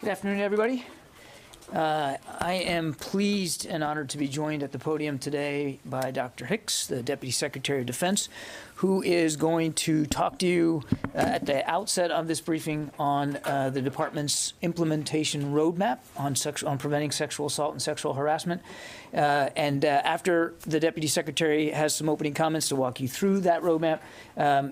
Good afternoon, everybody. I am pleased and honored to be joined at the podium today by Dr. Hicks, the Deputy Secretary of Defense, who is going to talk to you at the outset of this briefing on the department's implementation roadmap on preventing sexual assault and sexual harassment. After the Deputy Secretary has some opening comments to walk you through that roadmap,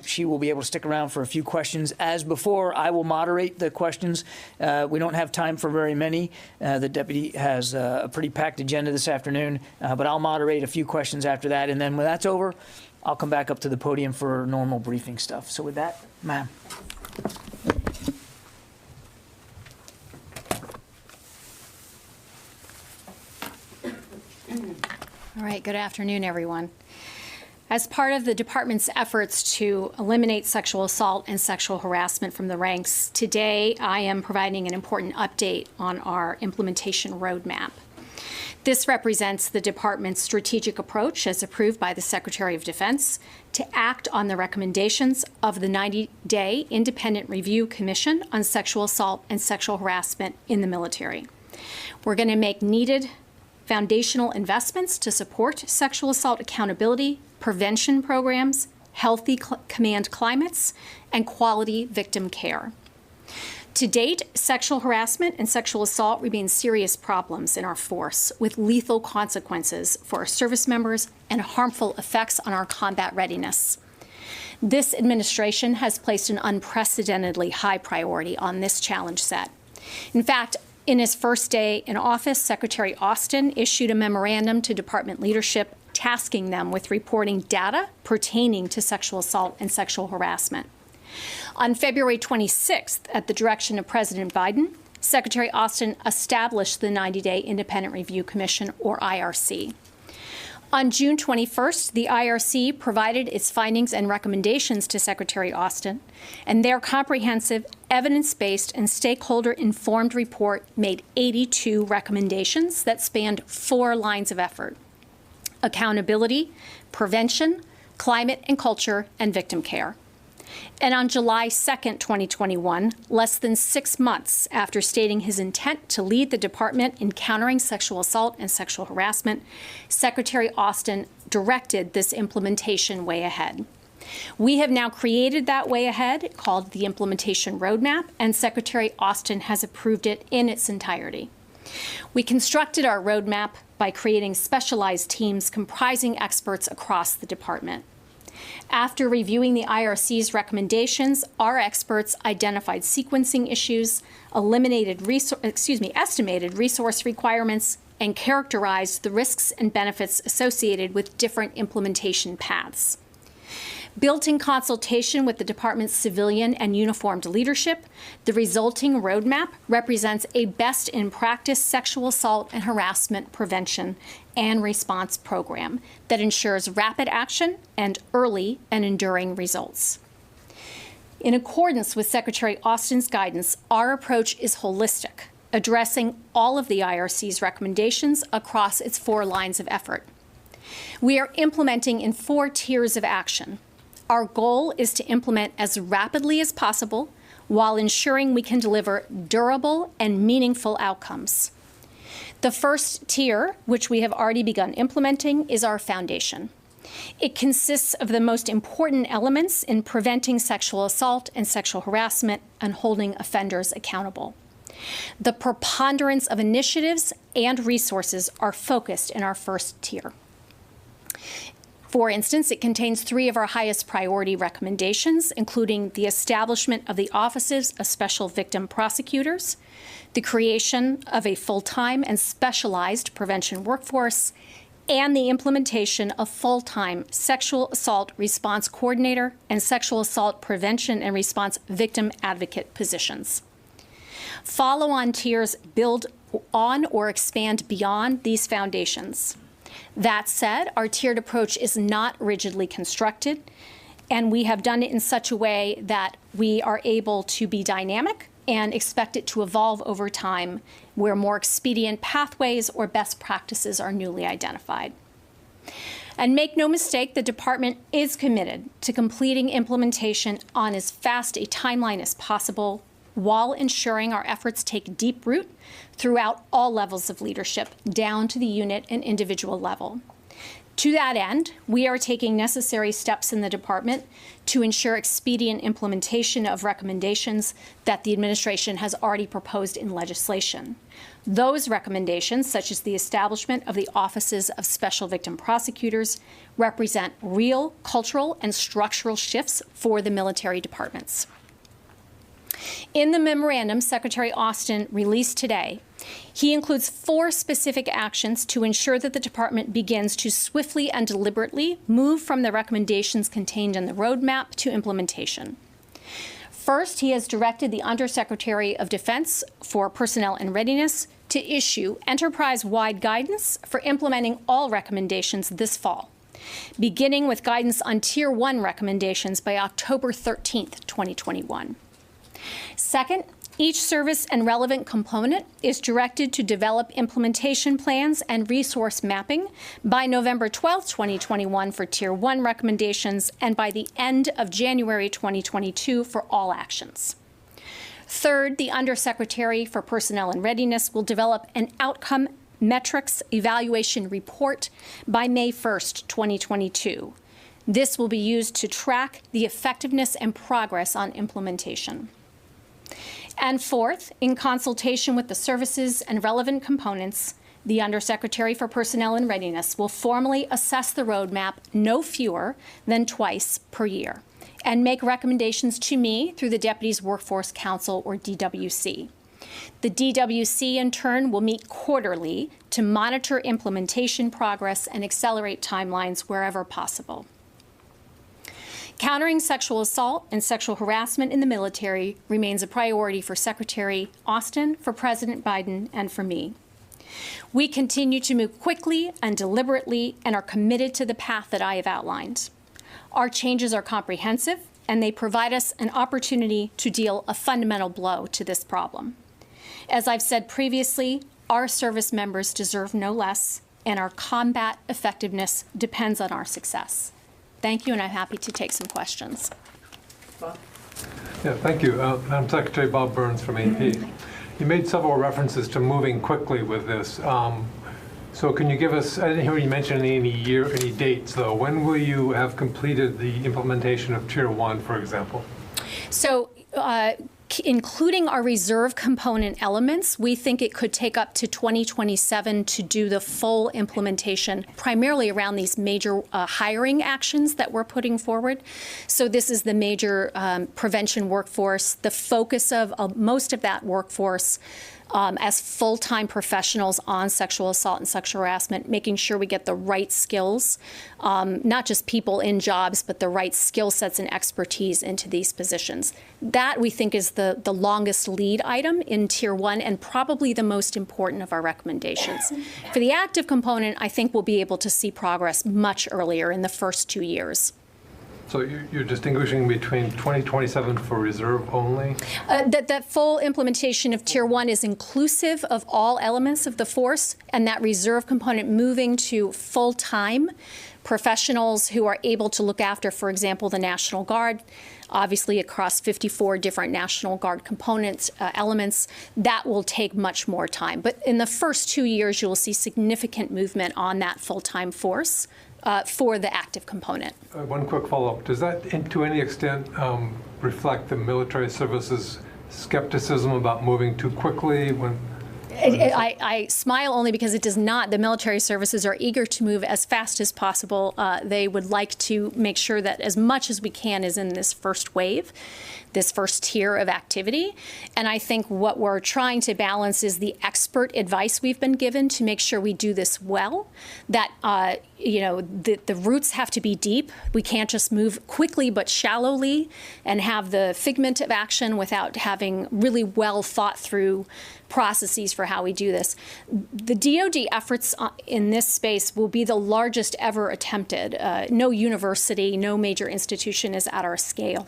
she will be able to stick around for a few questions. As before, I will moderate the questions. We don't have time for very many. The Deputy has a pretty packed agenda this afternoon, but I'll moderate a few questions after that. And then when that's over, I'll come back up to the podium for normal briefing stuff. So with that, ma'am. All right, good afternoon, everyone. As part of the department's efforts to eliminate sexual assault and sexual harassment from the ranks, today I am providing an important update on our implementation roadmap. This represents the department's strategic approach, as approved by the Secretary of Defense, to act on the recommendations of the 90-day Independent Review Commission on Sexual Assault and Sexual Harassment in the Military. We're going to make needed foundational investments to support sexual assault accountability, prevention programs, healthy command climates, and quality victim care. To date, sexual harassment and sexual assault remain serious problems in our force, with lethal consequences for our service members and harmful effects on our combat readiness. This administration has placed an unprecedentedly high priority on this challenge set. In fact, in his first day in office, Secretary Austin issued a memorandum to department leadership tasking them with reporting data pertaining to sexual assault and sexual harassment. On February 26th, at the direction of President Biden, Secretary Austin established the 90-day Independent Review Commission, or IRC. On June 21st, the IRC provided its findings and recommendations to Secretary Austin, and their comprehensive, evidence-based, and stakeholder-informed report made 82 recommendations that spanned 4 lines of effort: accountability, prevention, climate and culture, and victim care. And on July 2nd, 2021, less than 6 months after stating his intent to lead the department in countering sexual assault and sexual harassment, Secretary Austin directed this implementation way ahead. We have now created that way ahead, called the Implementation Roadmap, and Secretary Austin has approved it in its entirety. We constructed our roadmap by creating specialized teams comprising experts across the department. After reviewing the IRC's recommendations, our experts identified sequencing issues, estimated resource requirements, and characterized the risks and benefits associated with different implementation paths. Built in consultation with the department's civilian and uniformed leadership, the resulting roadmap represents a best-in-practice sexual assault and harassment prevention and response program that ensures rapid action and early and enduring results. In accordance with Secretary Austin's guidance, our approach is holistic, addressing all of the IRC's recommendations across its 4 lines of effort. We are implementing in 4 tiers of action. Our goal is to implement as rapidly as possible while ensuring we can deliver durable and meaningful outcomes. The first tier, which we have already begun implementing, is our foundation. It consists of the most important elements in preventing sexual assault and sexual harassment and holding offenders accountable. The preponderance of initiatives and resources are focused in our first tier. For instance, it contains 3 of our highest priority recommendations, including the establishment of the offices of special victim prosecutors, the creation of a full-time and specialized prevention workforce, and the implementation of full-time sexual assault response coordinator and sexual assault prevention and response victim advocate positions. Follow-on tiers build on or expand beyond these foundations. That said, our tiered approach is not rigidly constructed, and we have done it in such a way that we are able to be dynamic and expect it to evolve over time where more expedient pathways or best practices are newly identified. And make no mistake, the department is committed to completing implementation on as fast a timeline as possible while ensuring our efforts take deep root throughout all levels of leadership, down to the unit and individual level. To that end, we are taking necessary steps in the department to ensure expedient implementation of recommendations that the administration has already proposed in legislation. Those recommendations, such as the establishment of the offices of special victim prosecutors, represent real cultural and structural shifts for the military departments. In the memorandum Secretary Austin released today, he includes 4 specific actions to ensure that the department begins to swiftly and deliberately move from the recommendations contained in the roadmap to implementation. First, he has directed the Undersecretary of Defense for Personnel and Readiness to issue enterprise-wide guidance for implementing all recommendations this fall, beginning with guidance on Tier 1 recommendations by October 13th, 2021. Second, each service and relevant component is directed to develop implementation plans and resource mapping by November 12, 2021 for Tier 1 recommendations and by the end of January 2022 for all actions. Third, the Undersecretary for Personnel and Readiness will develop an outcome metrics evaluation report by May 1st, 2022. This will be used to track the effectiveness and progress on implementation. And fourth, in consultation with the services and relevant components, the Undersecretary for Personnel and Readiness will formally assess the roadmap no fewer than twice per year and make recommendations to me through the Deputies Workforce Council, or DWC. The DWC, in turn, will meet quarterly to monitor implementation progress and accelerate timelines wherever possible. Countering sexual assault and sexual harassment in the military remains a priority for Secretary Austin, for President Biden, and for me. We continue to move quickly and deliberately and are committed to the path that I have outlined. Our changes are comprehensive, and they provide us an opportunity to deal a fundamental blow to this problem. As I've said previously, our service members deserve no less, and our combat effectiveness depends on our success. Thank you, and I'm happy to take some questions. Yeah, thank you. Madam Secretary, Bob Burns from AP. You made several references to moving quickly with this. So can you give us, I didn't hear you mention any dates, though. When will you have completed the implementation of Tier 1, for example? So, including our reserve component elements, we think it could take up to 2027 to do the full implementation, primarily around these major hiring actions that we're putting forward. So this is the major prevention workforce, the focus of most of that workforce as full-time professionals on sexual assault and sexual harassment, making sure we get the right skills, not just people in jobs, but the right skill sets and expertise into these positions. That, we think, is the longest lead item in Tier 1 and probably the most important of our recommendations. For the active component, I think we'll be able to see progress much earlier in the first 2 years. So you're distinguishing between 2027 for reserve only? That full implementation of Tier 1 is inclusive of all elements of the force, and that reserve component moving to full-time professionals who are able to look after, for example, the National Guard, obviously across 54 different National Guard components, elements, that will take much more time. But in the first 2 years, you will see significant movement on that full-time force for the active component. One quick follow-up. Does that, to any extent, reflect the military services skepticism about moving too quickly when I smile only because it does not. The military services are eager to move as fast as possible. They would like to make sure that as much as we can is in this first wave, this first tier of activity. And I think what we're trying to balance is the expert advice we've been given to make sure we do this well, that the roots have to be deep. We can't just move quickly but shallowly and have the figment of action without having really well thought through processes for how we do this. The DoD efforts in this space will be the largest ever attempted. No university, no major institution is at our scale.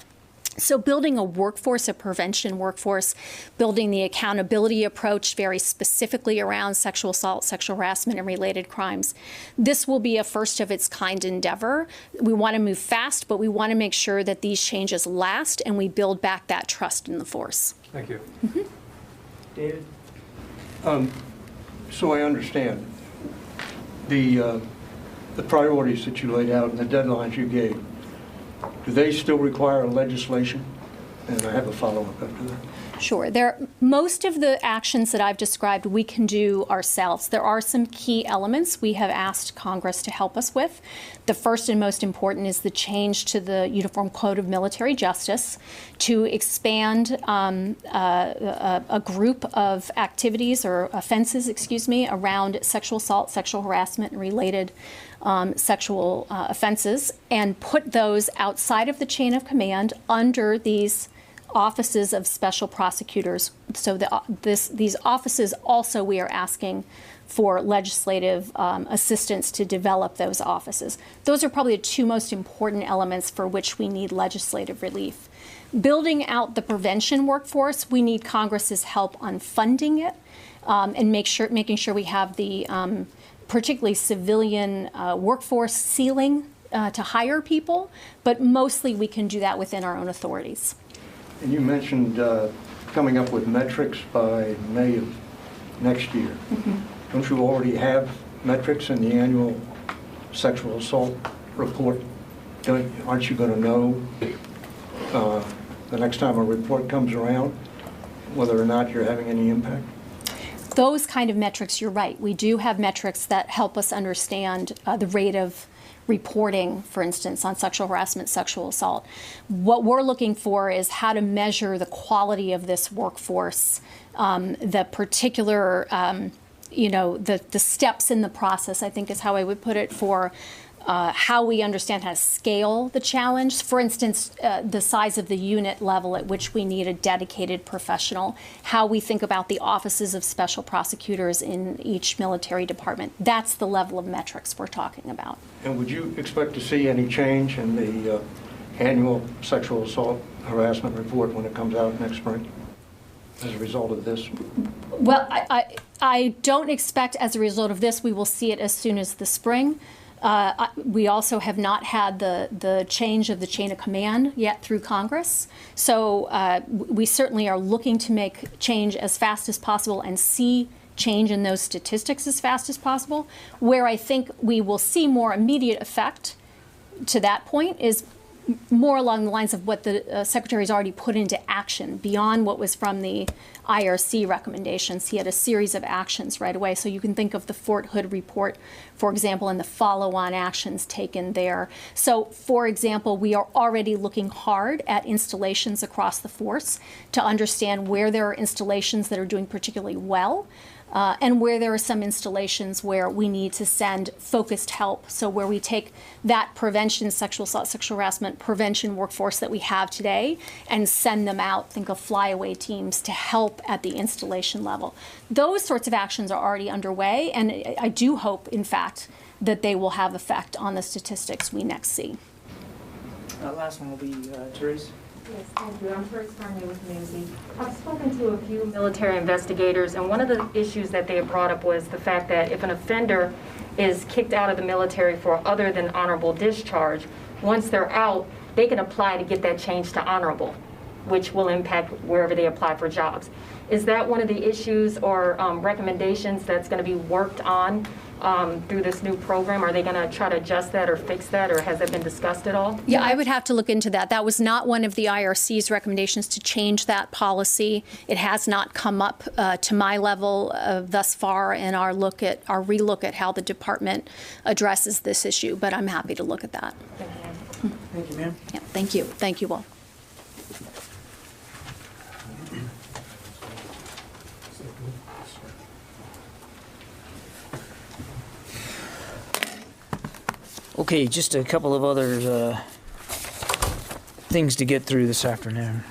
So building a workforce, a prevention workforce, building the accountability approach very specifically around sexual assault, sexual harassment, and related crimes. This will be a first of its kind endeavor. We want to move fast, but we want to make sure that these changes last and we build back that trust in the force. Thank you. David? So I understand the priorities that you laid out and the deadlines you gave. Do they still require legislation? And I have a follow-up after that. Sure. Most of the actions that I've described we can do ourselves. There are some key elements we have asked Congress to help us with. The first and most important is the change to the Uniform Code of Military Justice to expand a group of activities or offenses, around sexual assault, sexual harassment, and related sexual offenses, and put those outside of the chain of command under these offices of special prosecutors. So these offices also, we are asking for legislative assistance to develop those offices. Those are probably the two most important elements for which we need legislative relief. Building out the prevention workforce, we need Congress's help on funding it and making sure we have the particularly civilian workforce ceiling to hire people, but mostly we can do that within our own authorities. And you mentioned coming up with metrics by May of next year. Mm-hmm. Don't you already have metrics in the annual sexual assault report? Aren't you going to know the next time a report comes around whether or not you're having any impact? Those kind of metrics, you're right. We do have metrics that help us understand the rate of reporting, for instance, on sexual harassment, sexual assault. What we're looking for is how to measure the quality of this workforce, the particular, the steps in the process, I think is how I would put it, for how we understand how to scale the challenge. For instance, the size of the unit level at which we need a dedicated professional, how we think about the offices of special prosecutors in each military department. That's the level of metrics we're talking about. And would you expect to see any change in the annual sexual assault harassment report when it comes out next spring as a result of this? Well, I don't expect as a result of this we will see it as soon as the spring. We also have not had the change of the chain of command yet through Congress. So we certainly are looking to make change as fast as possible and see change in those statistics as fast as possible. Where I think we will see more immediate effect to that point is more along the lines of what the Secretary's already put into action beyond what was from the IRC recommendations. He had a series of actions right away. So you can think of the Fort Hood report, for example, and the follow-on actions taken there. So, for example, we are already looking hard at installations across the force to understand where there are installations that are doing particularly well, and where there are some installations where we need to send focused help. So where we take that prevention, sexual assault, sexual harassment prevention workforce that we have today and send them out, think of flyaway teams, to help at the installation level. Those sorts of actions are already underway, and I do hope, in fact, that they will have effect on the statistics we next see. Last one will be Therese. Yes, thank you. I'm Therese with Newsy. I've spoken to a few military investigators, and one of the issues that they brought up was the fact that if an offender is kicked out of the military for other than honorable discharge, once they're out, they can apply to get that changed to honorable, which will impact wherever they apply for jobs. Is that one of the issues or recommendations that's going to be worked on through this new program? Are they going to try to adjust that or fix that, or has that been discussed at all? Yeah, I would have to look into that. That was not one of the IRC's recommendations to change that policy. It has not come up to my level thus far in our relook at how the department addresses this issue, but I'm happy to look at that. Thank you, ma'am. Yeah, thank you. Thank you all. Okay, just a couple of other things to get through this afternoon.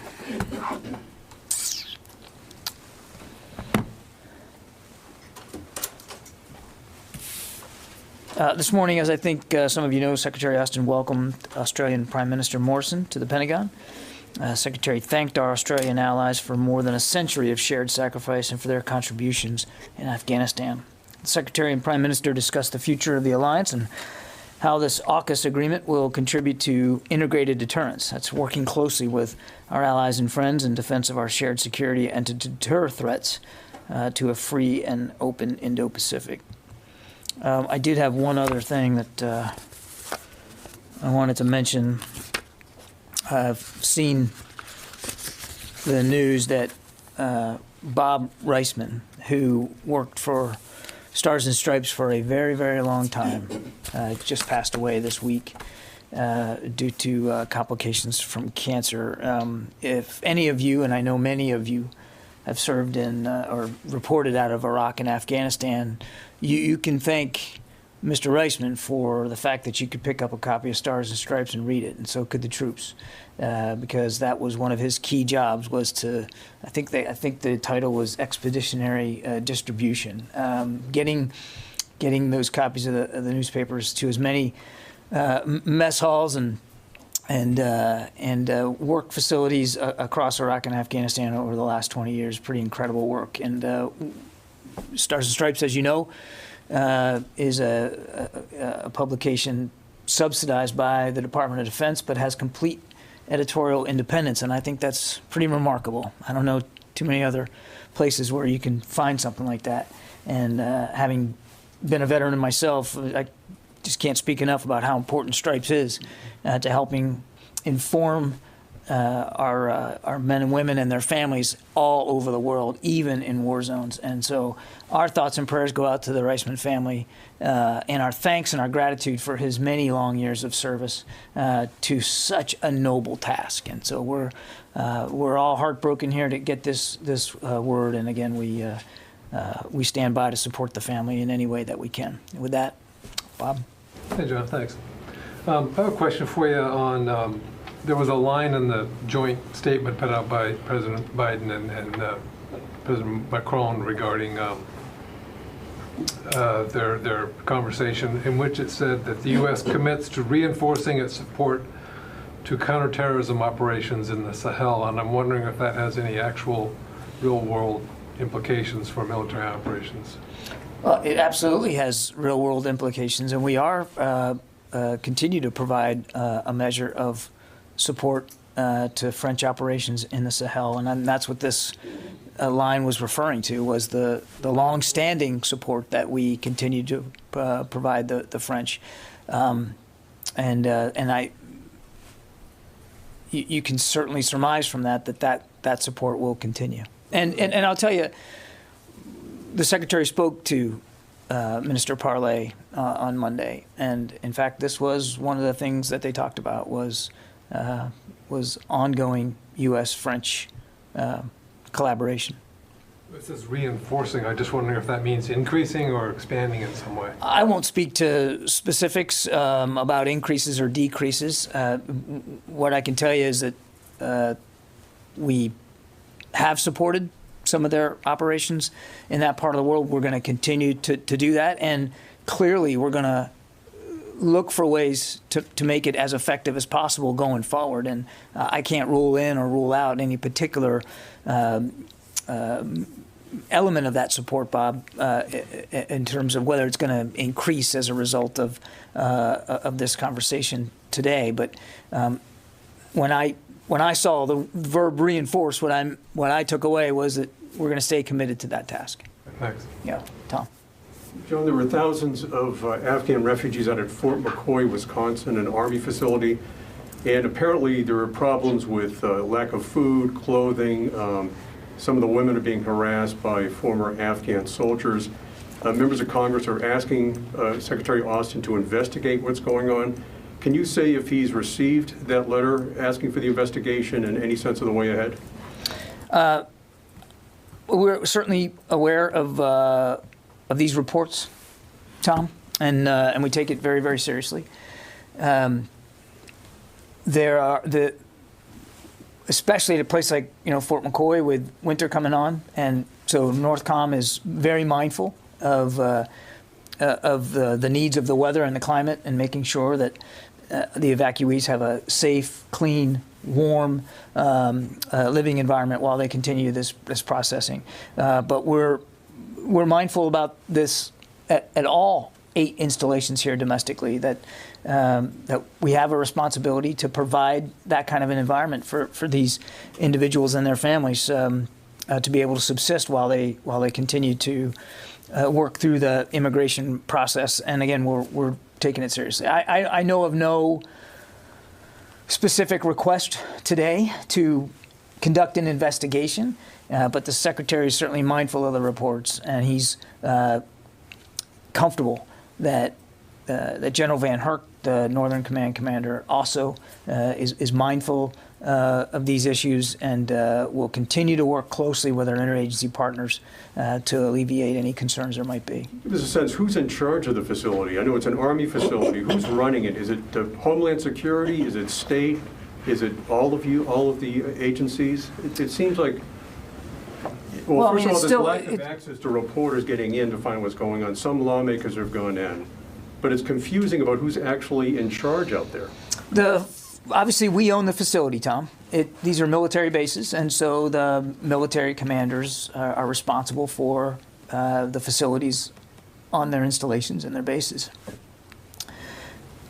This morning, as I think some of you know, Secretary Austin welcomed Australian Prime Minister Morrison to the Pentagon. Secretary thanked our Australian allies for more than a century of shared sacrifice and for their contributions in Afghanistan. The Secretary and Prime Minister discussed the future of the alliance and how this AUKUS agreement will contribute to integrated deterrence. That's working closely with our allies and friends in defense of our shared security and to deter threats to a free and open Indo-Pacific. I did have one other thing that I wanted to mention. I've seen the news that Bob Reisman, who worked for Stars and Stripes for a very, very long time, just passed away this week due to complications from cancer. If any of you, and I know many of you, have served in or reported out of Iraq and Afghanistan, you can thank Mr. Reisman for the fact that you could pick up a copy of Stars and Stripes and read it, and so could the troops, because that was one of his key jobs, was to, I think the title was expeditionary distribution, getting those copies of the newspapers to as many mess halls and work facilities across Iraq and Afghanistan over the last 20 years. Pretty incredible work. And Stars and Stripes, as you know, is a publication subsidized by the Department of Defense, but has complete editorial independence, and I think that's pretty remarkable. I don't know too many other places where you can find something like that. And having been a veteran myself, I just can't speak enough about how important Stripes is to helping inform our men and women and their families all over the world, even in war zones. And so our thoughts and prayers go out to the Reisman family, and our thanks and our gratitude for his many long years of service to such a noble task. And so we're all heartbroken here to get this word. And again, we stand by to support the family in any way that we can. With that, Bob. Hey, John, thanks. I have a question for you on, there was a line in the joint statement put out by President Biden and President Macron regarding their conversation, in which it said that the U.S. commits to reinforcing its support to counterterrorism operations in the Sahel, and I'm wondering if that has any actual real-world implications for military operations. Well, it absolutely has real-world implications, and we are continue to provide a measure of support to French operations in the Sahel, and that's what this line was referring to, was the long-standing support that we continue to provide the French, you can certainly surmise from that support will continue, and I'll tell you, the Secretary spoke to Minister Parley on Monday, and in fact, this was one of the things that they talked about was ongoing U.S.-French collaboration. It says reinforcing. I'm just wondering if that means increasing or expanding in some way. I won't speak to specifics about increases or decreases. What I can tell you is that we have supported some of their operations in that part of the world. We're going to continue to do that, and clearly we're going to look for ways to make it as effective as possible going forward. And I can't rule in or rule out any particular element of that support, Bob, in terms of whether it's going to increase as a result of this conversation today. But when I saw the verb reinforce, what I took away was that we're going to stay committed to that task. Thanks. Yeah, Tom. John, there were thousands of Afghan refugees out at Fort McCoy, Wisconsin, an Army facility, and apparently there are problems with lack of food, clothing. Some of the women are being harassed by former Afghan soldiers. Members of Congress are asking Secretary Austin to investigate what's going on. Can you say if he's received that letter asking for the investigation and any sense of the way ahead? We're certainly aware of these reports, Tom, and we take it very, very seriously. There are especially at a place like Fort McCoy with winter coming on, and so NORTHCOM is very mindful of the needs of the weather and the climate, and making sure that the evacuees have a safe, clean warm living environment while they continue this processing. But we're mindful about this at all 8 installations here domestically, that we have a responsibility to provide that kind of an environment for these individuals and their families to be able to subsist while they continue to work through the immigration process. And again, we're taking it seriously. I know of no specific request today to conduct an investigation, but the Secretary is certainly mindful of the reports, and he's comfortable that General Van Herk, the Northern Command Commander, also is mindful of these issues, and will continue to work closely with our interagency partners to alleviate any concerns there might be. Give us a sense, who's in charge of the facility? I know it's an Army facility. Who's running it? Is it Homeland Security? Is it state? Is it all of you, all of the agencies? It seems like, well, first of all, there's lack of access to reporters getting in to find what's going on. Some lawmakers have gone in, but it's confusing about who's actually in charge out there. Obviously, we own the facility, Tom. These are military bases, and so the military commanders are responsible for the facilities on their installations and their bases.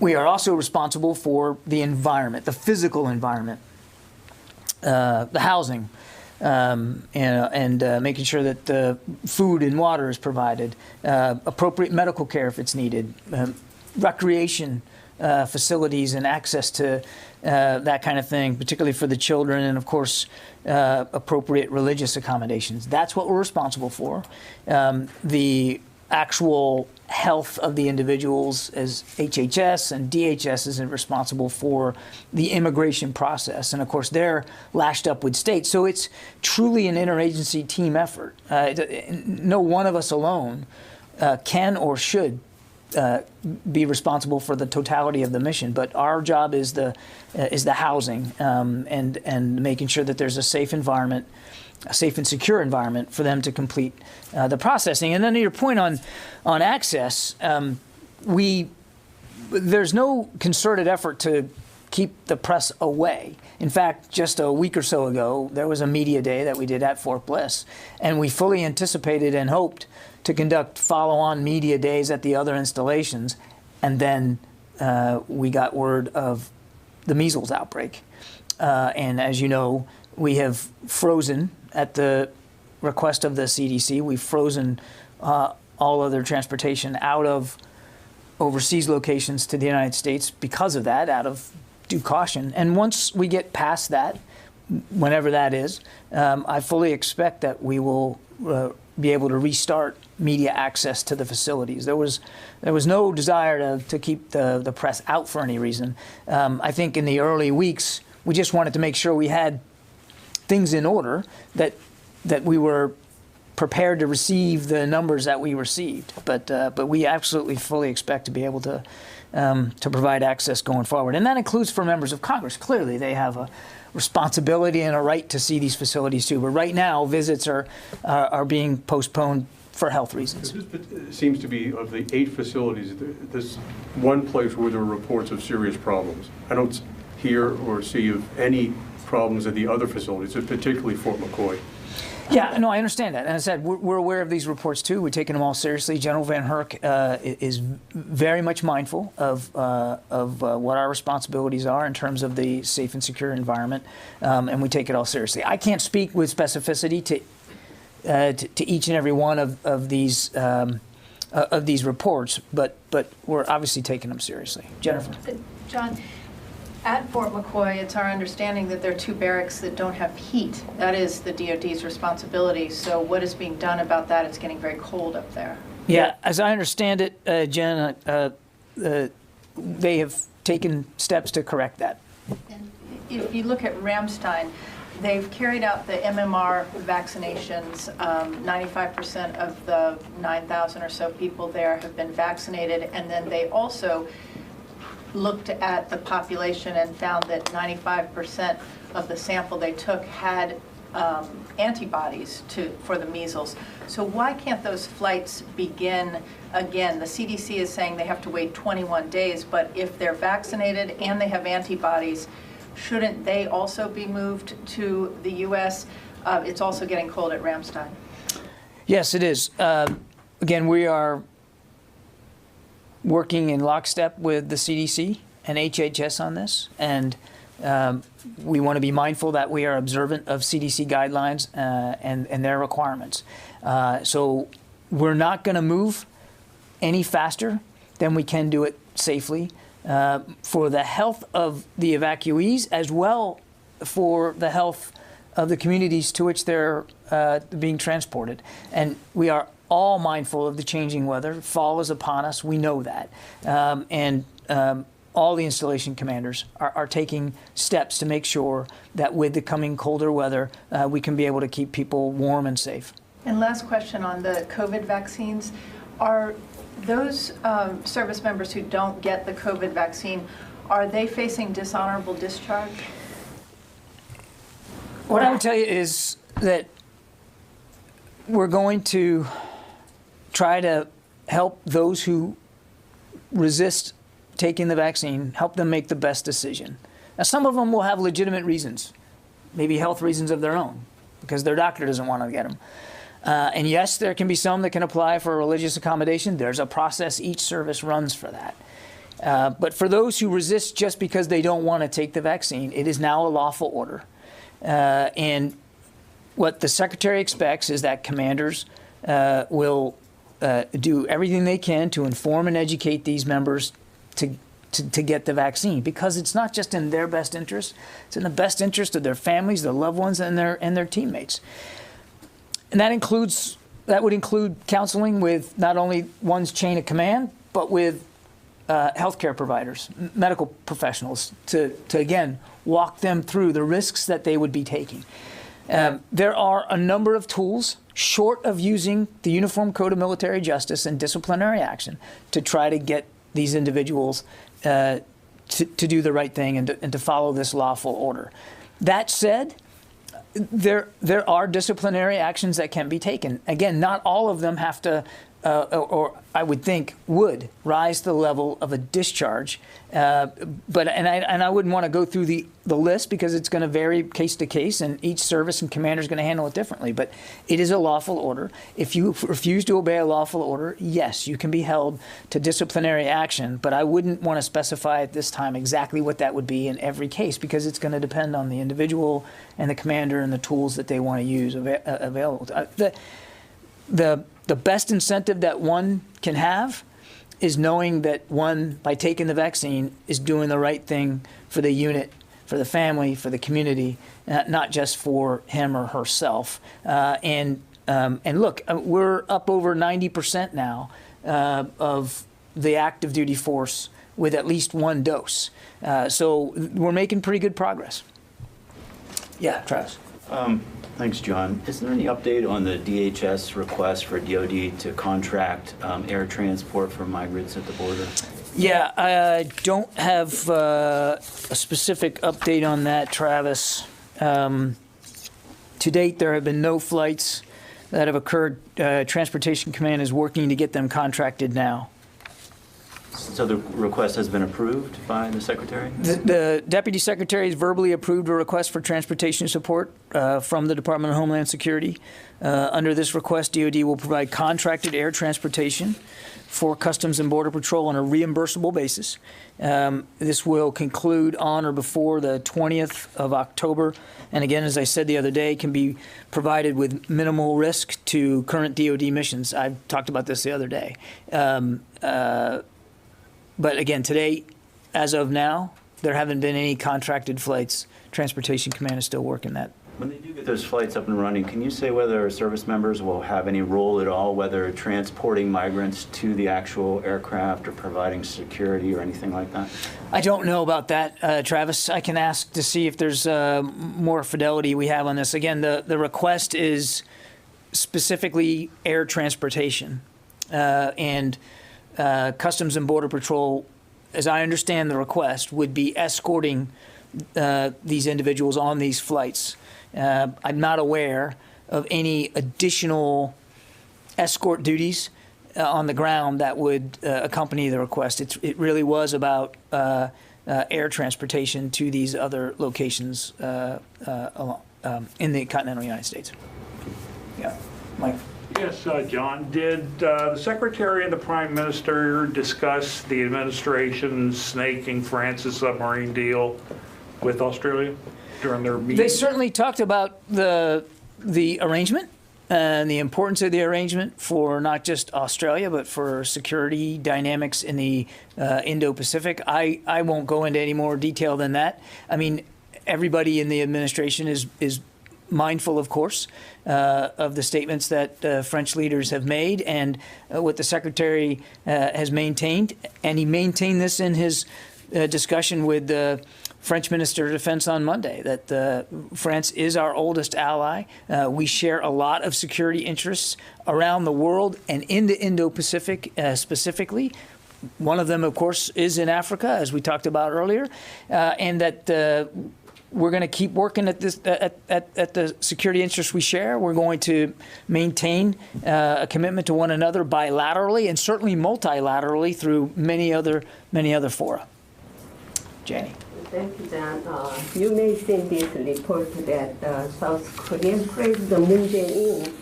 We are also responsible for the environment, the physical environment, the housing, and making sure that the food and water is provided, appropriate medical care if it's needed, recreation facilities and access to that kind of thing, particularly for the children, and of course appropriate religious accommodations. That's what we're responsible for. The actual health of the individuals as HHS and DHS is responsible for the immigration process, and of course they're lashed up with states. So it's truly an interagency team effort. No one of us alone can or should be responsible for the totality of the mission, but our job is the housing and making sure that there's a safe environment, a safe and secure environment for them to complete the processing. And then to your point on access, there's no concerted effort to keep the press away. In fact, just a week or so ago, there was a media day that we did at Fort Bliss, and we fully anticipated and hoped to conduct follow-on media days at the other installations, and then we got word of the measles outbreak. And as you know, we have frozen, at the request of the CDC, we've frozen all other transportation out of overseas locations to the United States because of that, out of due caution. And once we get past that, whenever that is, I fully expect that we will be able to restart media access to the facilities. There was no desire to keep the press out for any reason. I think in the early weeks, we just wanted to make sure we had things in order, that we were prepared to receive the numbers that we received. But we absolutely fully expect to be able to provide access going forward. And that includes for members of Congress. Clearly, they have a responsibility and a right to see these facilities too. But right now, visits are being postponed for health reasons. This seems to be, of the 8 facilities, this one place where there are reports of serious problems. I don't hear or see of any problems at the other facilities, particularly Fort McCoy. Yeah, no, I understand that. And as I said, we're aware of these reports too. We're taking them all seriously. General Van Herk is very much mindful of what our responsibilities are in terms of the safe and secure environment, and we take it all seriously. I can't speak with specificity to each and every one of these reports, but we're obviously taking them seriously. Jennifer. John, at Fort McCoy, it's our understanding that there are 2 barracks that don't have heat. That is the DoD's responsibility. So what is being done about that? It's getting very cold up there. Yeah, as I understand it, Jen, they have taken steps to correct that. And if you look at Ramstein, they've carried out the MMR vaccinations. 95% of the 9,000 or so people there have been vaccinated, and then they also looked at the population and found that 95% of the sample they took had antibodies for the measles. So why can't those flights begin again? The CDC is saying they have to wait 21 days, but if they're vaccinated and they have antibodies, shouldn't they also be moved to the U.S.? It's also getting cold at Ramstein. Yes, it is. Again, we are working in lockstep with the CDC and HHS on this, and we want to be mindful that we are observant of CDC guidelines and their requirements. So we're not going to move any faster than we can do it safely for the health of the evacuees, as well for the health of the communities to which they're being transported. And we are all mindful of the changing weather. Fall is upon us. We know that. All the installation commanders are taking steps to make sure that with the coming colder weather, we can be able to keep people warm and safe. And last question on the COVID vaccines. Are those service members who don't get the COVID vaccine, are they facing dishonorable discharge? What I would tell you is that we're going to try to help those who resist taking the vaccine, help them make the best decision. Now, some of them will have legitimate reasons, maybe health reasons of their own, because their doctor doesn't want to get them. And yes, there can be some that can apply for religious accommodation. There's a process each service runs for that. But for those who resist just because they don't want to take the vaccine, it is now a lawful order. And what the Secretary expects is that commanders will do everything they can to inform and educate these members to get the vaccine, because it's not just in their best interest, it's in the best interest of their families, their loved ones, and their teammates. And that would include counseling with not only one's chain of command, but with healthcare providers, medical professionals, to again walk them through the risks that they would be taking. There are a number of tools, short of using the Uniform Code of Military Justice and disciplinary action, to try to get these individuals to do the right thing and to follow this lawful order. That said, there are disciplinary actions that can be taken. Again, not all of them have to, or I would think would rise to the level of a discharge. But I wouldn't want to go through the list, because it's going to vary case to case, and each service and commander is going to handle it differently. But it is a lawful order. If you refuse to obey a lawful order, yes, you can be held to disciplinary action. But I wouldn't want to specify at this time exactly what that would be in every case, because it's going to depend on the individual and the commander and the tools that they want to use available. The best incentive that one can have is knowing that one, by taking the vaccine, is doing the right thing for the unit, for the family, for the community, not just for him or herself. And look, we're up over 90% now of the active duty force with at least one dose. So we're making pretty good progress. Yeah, Travis. Thanks, John. Is there any update on the DHS request for DOD to contract air transport for migrants at the border? Yeah, I don't have a specific update on that, Travis. To date, there have been no flights that have occurred. Transportation Command is working to get them contracted now. So the request has been approved by the Secretary? The Deputy Secretary has verbally approved a request for transportation support from the Department of Homeland Security. Under this request, DOD will provide contracted air transportation for Customs and Border Patrol on a reimbursable basis. This will conclude on or before the 20th of October. And again, as I said the other day, can be provided with minimal risk to current DOD missions. I talked about this the other day. But again, today, as of now, there haven't been any contracted flights. Transportation Command is still working that. When they do get those flights up and running, can you say whether service members will have any role at all, whether transporting migrants to the actual aircraft or providing security or anything like that? I don't know about that, Travis. I can ask to see if there's more fidelity we have on this. Again, the request is specifically air transportation. And Customs and Border Patrol, as I understand the request, would be escorting these individuals on these flights. I'm not aware of any additional escort duties on the ground that would accompany the request. It really was about air transportation to these other locations in the continental United States. Yeah, Mike. Yes, John, did the Secretary and the Prime Minister discuss the administration's snaking France's submarine deal with Australia during their meeting? They certainly talked about the arrangement and the importance of the arrangement for not just Australia, but for security dynamics in the Indo-Pacific. I won't go into any more detail than that. I mean, everybody in the administration is mindful, of course, of the statements that French leaders have made and what the Secretary has maintained. And he maintained this in his discussion with the French Minister of Defense on Monday, that France is our oldest ally. We share a lot of security interests around the world and in the Indo-Pacific specifically. One of them, of course, is in Africa, as we talked about earlier, and that we're going to keep working at this at the security interests we share. We're going to maintain a commitment to one another bilaterally and certainly multilaterally through many other fora. Janie. Thank you, John. You may see this report that South Korean President Moon Jae-in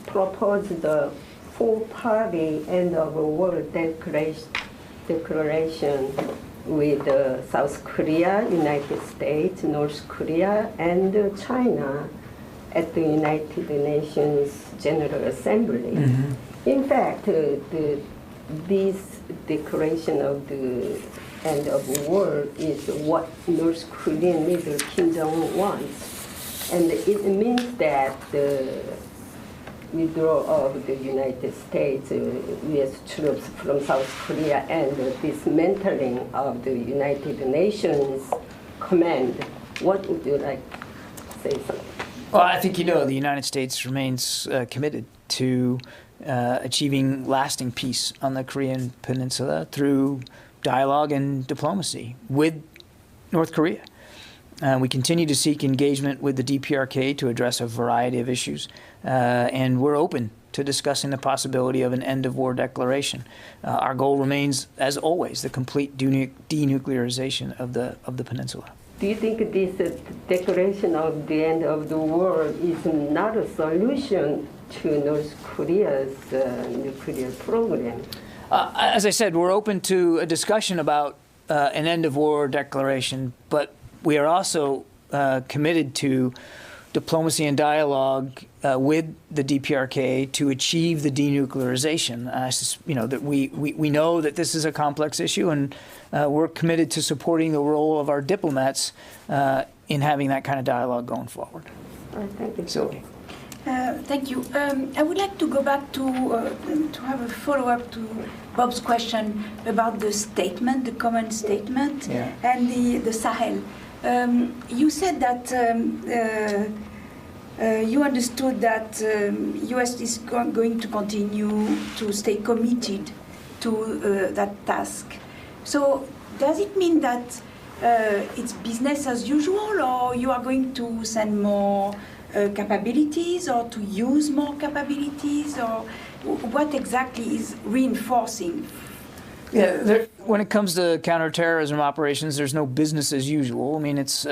proposed the four-party end of the world declaration with South Korea, United States, North Korea, and China at the United Nations General Assembly. Mm-hmm. In fact, this declaration of the end of the world is what North Korean leader Kim Jong-un wants. And it means that the withdrawal of the United States, U.S. troops from South Korea, and the dismantling of the United Nations command. What would you like to say something? Well, I think the United States remains committed to achieving lasting peace on the Korean Peninsula through dialogue and diplomacy with North Korea. We continue to seek engagement with the DPRK to address a variety of issues, and we're open to discussing the possibility of an end-of-war declaration. Our goal remains, as always, the complete denuclearization of the peninsula. Do you think this declaration of the end of the war is not a solution to North Korea's nuclear program? As I said, we're open to a discussion about an end-of-war declaration, but we are also committed to diplomacy and dialogue with the DPRK to achieve the denuclearization. That we know that this is a complex issue, and we're committed to supporting the role of our diplomats in having that kind of dialogue going forward. Thank you. Sylvie. Thank you. I would like to go back to have a follow-up to Bob's question about the statement, the common statement, and the Sahel. You said that you understood that U.S. is going to continue to stay committed to that task. So does it mean that it's business as usual, or you are going to send more capabilities, or to use more capabilities, or what exactly is reinforcing? When it comes to counterterrorism operations, there's no business as usual. I mean, it's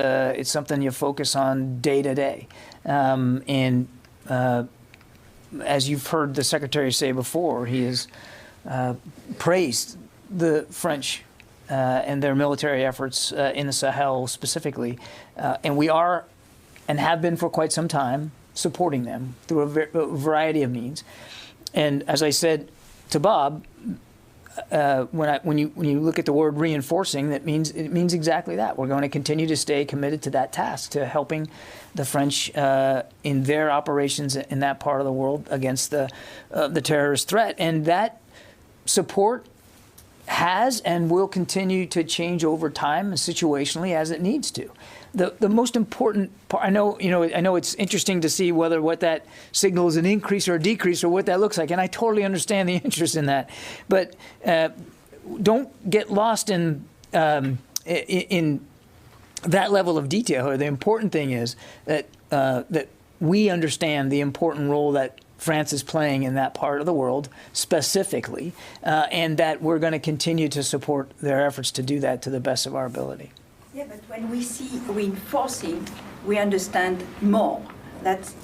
something you focus on day to day. And as you've heard the Secretary say before, he has praised the French and their military efforts in the Sahel specifically. And we are, and have been for quite some time, supporting them through a variety of means. And as I said to Bob, when you look at the word reinforcing, it means exactly that. We're going to continue to stay committed to that task, to helping the French in their operations in that part of the world against the terrorist threat. And that support has and will continue to change over time and situationally as it needs to. The most important part, I know it's interesting to see whether what that signal is an increase or a decrease or what that looks like, and I totally understand the interest in that. But don't get lost in that level of detail. The important thing is that we understand the important role that France is playing in that part of the world specifically, and that we're going to continue to support their efforts to do that to the best of our ability. Yeah, but when we see reinforcing, we understand more. That's.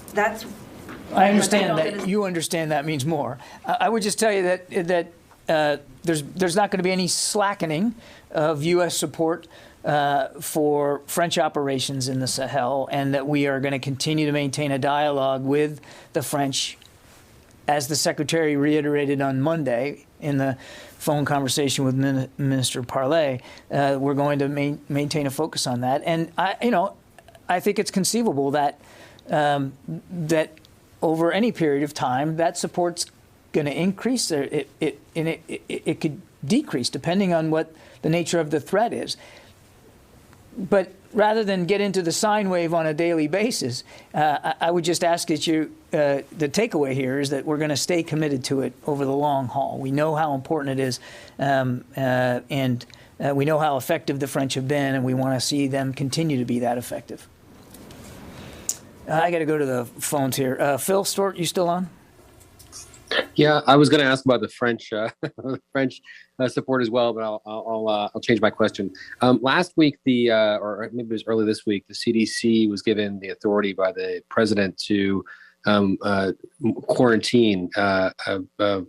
I understand that you understand that means more. I would just tell you that there's not going to be any slackening of U.S. support for French operations in the Sahel, and that we are going to continue to maintain a dialogue with the French, as the Secretary reiterated on Monday in the phone conversation with Minister Parley. We're going to maintain a focus on that, and I think it's conceivable that that over any period of time that support's going to increase. It could decrease depending on what the nature of the threat is. But rather than get into the sine wave on a daily basis, I would just ask that the takeaway here is that we're going to stay committed to it over the long haul. We know how important it is, and we know how effective the French have been, and we want to see them continue to be that effective. I got to go to the phones here. Phil Stewart, you still on? Yeah, I was going to ask about the French support as well, but I'll change my question. Last week, or maybe it was early this week, the CDC was given the authority by the president to quarantine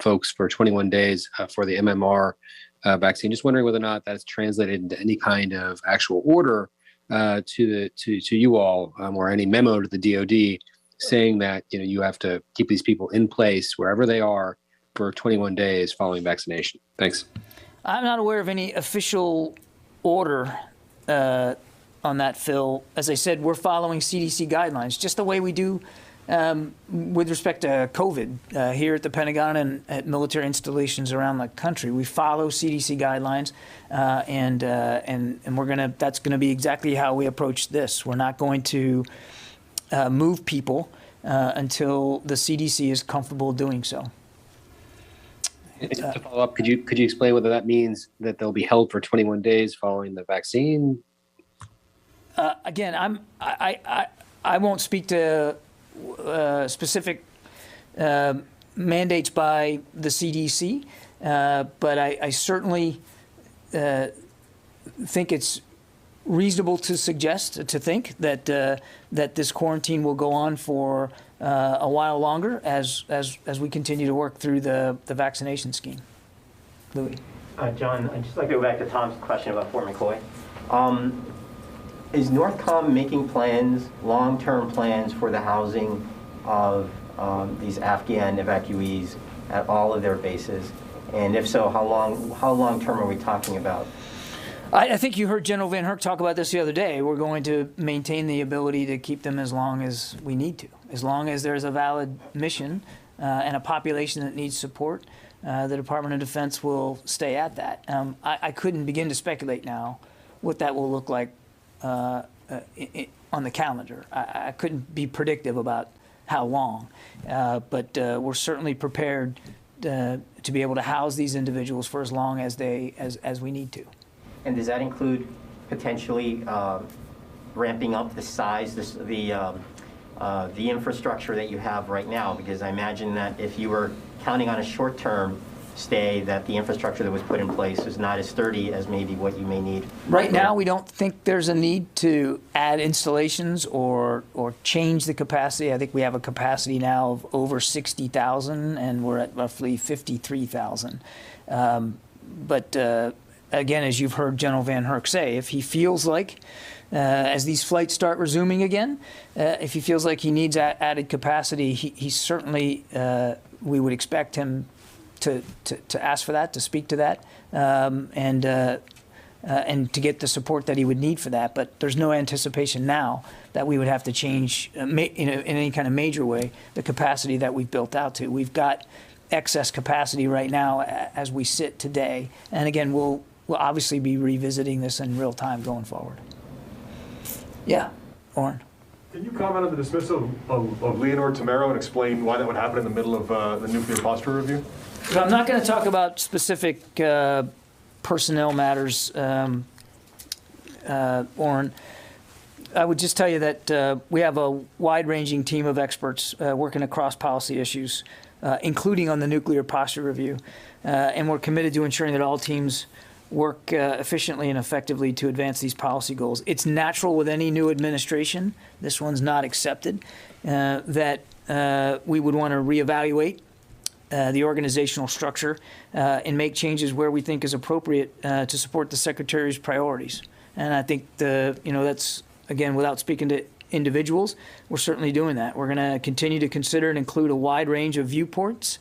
folks for 21 days for the MMR vaccine. Just wondering whether or not that's translated into any kind of actual order to you all, or any memo to the DoD saying that you have to keep these people in place wherever they are for 21 days following vaccination. Thanks. I'm not aware of any official order on that, Phil. As I said, we're following CDC guidelines, just the way we do with respect to COVID here at the Pentagon and at military installations around the country. We follow CDC guidelines, and that's gonna be exactly how we approach this. We're not going to move people until the CDC is comfortable doing so. Just to follow up, could you explain whether that means that they'll be held for 21 days following the vaccine? Again, I won't speak to specific mandates by the CDC, but I certainly think it's reasonable to think that this quarantine will go on for a while longer as we continue to work through the vaccination scheme. Louis. John, I'd just like to go back to Tom's question about Fort McCoy. Is NORTHCOM making plans, long-term plans for the housing of these Afghan evacuees at all of their bases? And if so, how long-term are we talking about? I think you heard General Van Herk talk about this the other day. We're going to maintain the ability to keep them as long as we need to. As long as there's a valid mission and a population that needs support, the Department of Defense will stay at that. I couldn't begin to speculate now what that will look like on the calendar. I couldn't be predictive about how long, but we're certainly prepared to be able to house these individuals for as long as we need to. And does that include potentially ramping up the size, the infrastructure that you have right now? Because I imagine that if you were counting on a short-term stay, that the infrastructure that was put in place is not as sturdy as maybe what you may need. Right now, we don't think there's a need to add installations or change the capacity. I think we have a capacity now of over 60,000, and we're at roughly 53,000. But again, as you've heard General Van Herk say, if he feels like, as these flights start resuming again, if he feels like he needs added capacity, he certainly, we would expect him to ask for that, to speak to that, and to get the support that he would need for that. But there's no anticipation now that we would have to change in any kind of major way the capacity that we've built out to. We've got excess capacity right now as we sit today, and again, we'll obviously be revisiting this in real time going forward. Yeah, Oren. Can you comment on the dismissal of Leonor Tamero and explain why that would happen in the middle of the nuclear posture review? So I'm not going to talk about specific personnel matters, Oren. I would just tell you that we have a wide-ranging team of experts working across policy issues, including on the nuclear posture review. And we're committed to ensuring that all teams work efficiently and effectively to advance these policy goals. It's natural with any new administration, this one's not accepted, that we would want to reevaluate the organizational structure and make changes where we think is appropriate to support the Secretary's priorities. And I think that's, again, without speaking to individuals, we're certainly doing that. We're going to continue to consider and include a wide range of viewpoints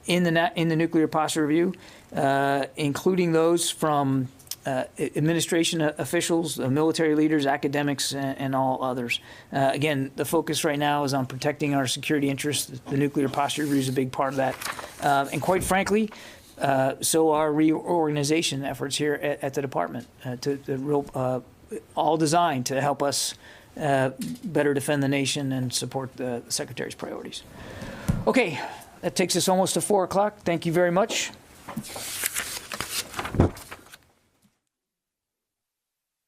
in the nuclear posture review, including those from administration officials, military leaders, academics, and all others. Again, the focus right now is on protecting our security interests. The nuclear posture review is a big part of that. And quite frankly, so are reorganization efforts here at the department, all designed to help us better defend the nation and support the Secretary's priorities. Okay, that takes us almost to 4 o'clock. Thank you very much.